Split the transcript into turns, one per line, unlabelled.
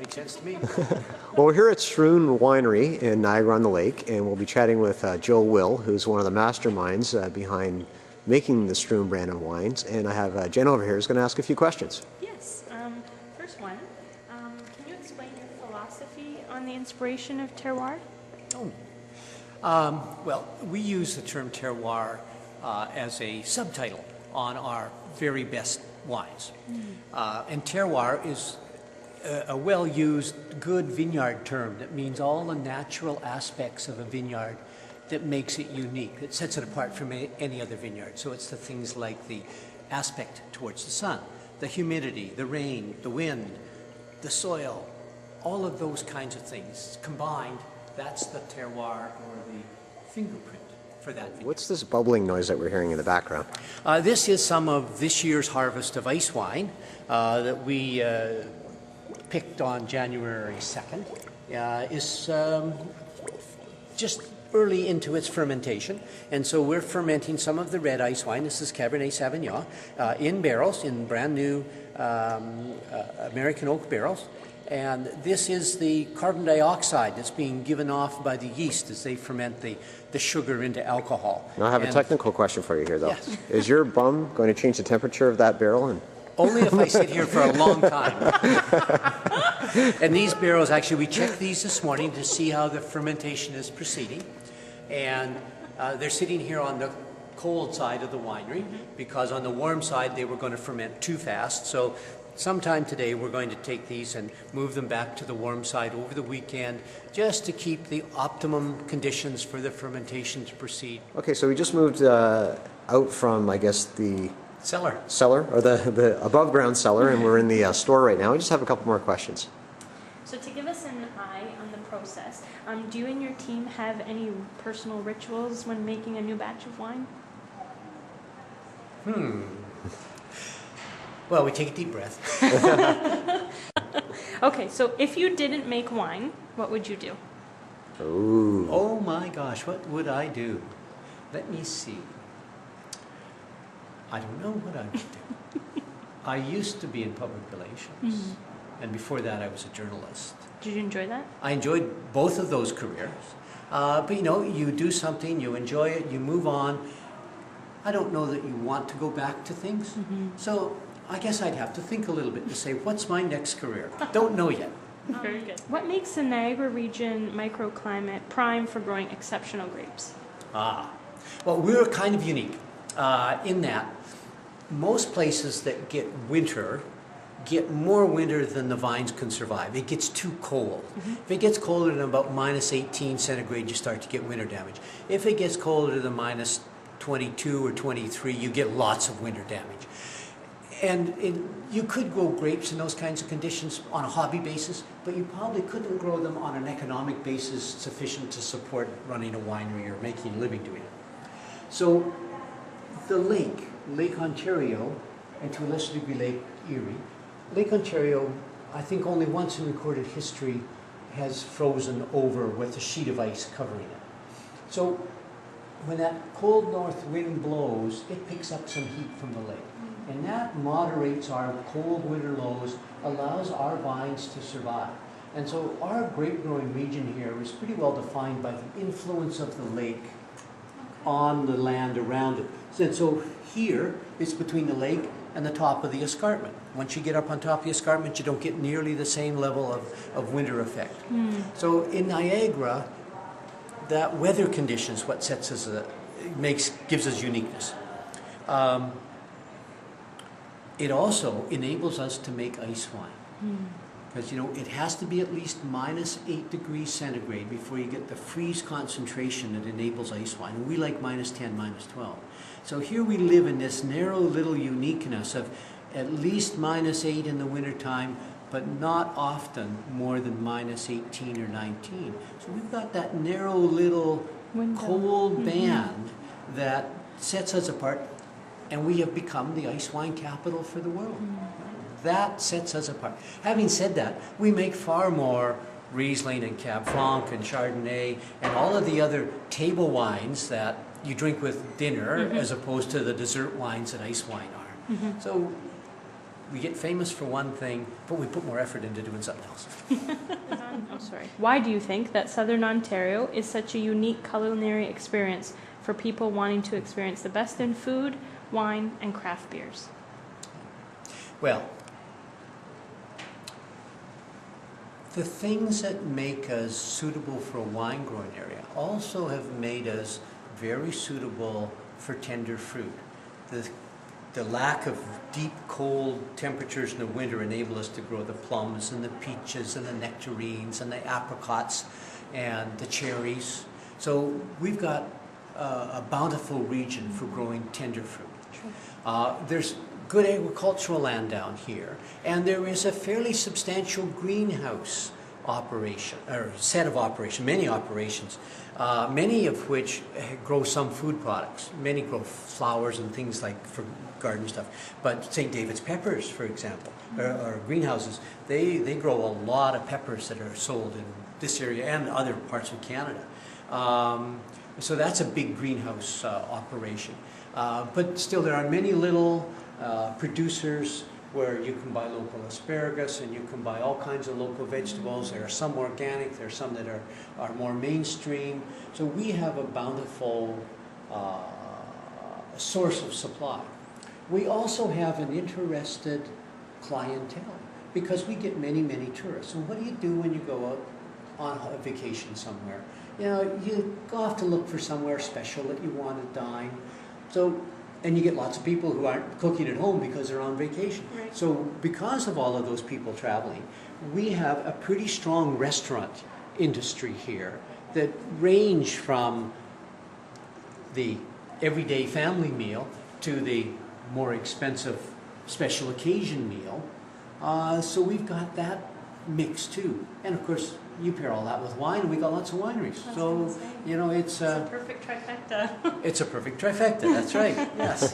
Makes sense to me.
Well, we're here at Strewn Winery in Niagara-on-the-Lake, and we'll be chatting with Joe Will, who's one of the masterminds behind making the Strewn brand of wines. And I have Jen over here who's going to ask a few questions.
Yes. First one, can you explain your philosophy on the inspiration of terroir?
Well, we use the term terroir as a subtitle on our very best wines. And terroir is a well-used, good vineyard term that means all the natural aspects of a vineyard that makes it unique, that sets it apart from any other vineyard. So it's the things like the aspect towards the sun, the humidity, the rain, the wind, the soil, all of those kinds of things combined. That's the terroir or the fingerprint for that vineyard.
What's this bubbling noise that we're hearing in the background?
This is some of this year's harvest of ice wine that we picked on January 2nd. Is just early into its fermentation, and so we're fermenting some of the red ice wine. This is Cabernet Sauvignon in barrels, in brand new American oak barrels. And this is the carbon dioxide that's being given off by the yeast as they ferment the sugar into alcohol.
Now I have a technical question for you here, though.
Yes.
Is your bum going to change the temperature of that barrel? And
only if I sit here for a long time. And these barrels, actually, we checked these this morning to see how the fermentation is proceeding. And they're sitting here on the cold side of the winery because on the warm side they were going to ferment too fast. So sometime today we're going to take these and move them back to the warm side over the weekend just to keep the optimum conditions for the fermentation to proceed.
Okay, so we just moved out from, I guess, the cellar or the above ground cellar, and we're in the store right now. I just have a couple more questions.
So to give us an eye on the process, do you and your team have any personal rituals when making a new batch of wine?
Well, we take a deep breath.
Okay, so if you didn't make wine, what would you do?
Ooh.
Oh my gosh, what would I do? Let me see. I don't know what I would do. I used to be in public relations, and before that I was a journalist.
Did you enjoy that?
I enjoyed both of those careers, but you know, you do something, you enjoy it, you move on. I don't know that you want to go back to things, so I guess I'd have to think a little bit to say, what's my next career? Don't know yet.
Very good. What makes the Niagara region microclimate prime for growing exceptional grapes?
Well, we're kind of unique in that most places that get winter get more winter than the vines can survive. It gets too cold. If it gets colder than about minus 18 centigrade, you start to get winter damage. If it gets colder than minus 22 or 23, you get lots of winter damage. And you could grow grapes in those kinds of conditions on a hobby basis, but you probably couldn't grow them on an economic basis sufficient to support running a winery or making a living doing it. So the Lake Ontario, and to a lesser degree Lake Erie, Lake Ontario, I think only once in recorded history has frozen over with a sheet of ice covering it. So when that cold north wind blows, it picks up some heat from the lake. And that moderates our cold winter lows, allows our vines to survive. And so our grape growing region here is pretty well defined by the influence of the lake on the land around it. And so here, it's between the lake and the top of the escarpment. Once you get up on top of the escarpment, you don't get nearly the same level of winter effect. So in Niagara, that weather conditions what sets us gives us uniqueness. It also enables us to make ice wine. Because, you know, it has to be at least minus 8 degrees centigrade before you get the freeze concentration that enables ice wine. And we like minus 10, minus 12. So here we live in this narrow little uniqueness of at least minus 8 in the wintertime, but not often more than minus 18 or 19. So we've got that narrow little cold band that sets us apart, and we have become the ice wine capital for the world. That sets us apart. Having said that, we make far more Riesling and Cab Franc and Chardonnay and all of the other table wines that you drink with dinner as opposed to the dessert wines that ice wine are. So we get famous for one thing, but we put more effort into doing something else.
Oh, sorry. Why do you think that Southern Ontario is such a unique culinary experience for people wanting to experience the best in food, wine, and craft beers?
Well, the things that make us suitable for a wine growing area also have made us very suitable for tender fruit. The lack of deep cold temperatures in the winter enable us to grow the plums and the peaches and the nectarines and the apricots and the cherries. So we've got a bountiful region for growing tender fruit. There's good agricultural land down here, and there is a fairly substantial greenhouse operation, or set of operations, many operations, many of which grow some food products. Many grow flowers and things like for garden stuff. But St. David's peppers, for example, or greenhouses, they grow a lot of peppers that are sold in this area and other parts of Canada. So that's a big greenhouse operation. But still, there are many little producers where you can buy local asparagus and you can buy all kinds of local vegetables. There are some organic, there are some that are more mainstream. So we have a bountiful source of supply. We also have an interested clientele because we get many, many tourists. So what do you do when you go out on a vacation somewhere? You know, you go off to look for somewhere special that you want to dine. And you get lots of people who aren't cooking at home because they're on vacation.
Right.
So because of all of those people traveling, we have a pretty strong restaurant industry here that range from the everyday family meal to the more expensive special occasion meal. So we've got that mix too. And of course, you pair all that with wine, and we got lots of wineries. So, you know, it's
a perfect trifecta.
It's a perfect trifecta, that's right, yes.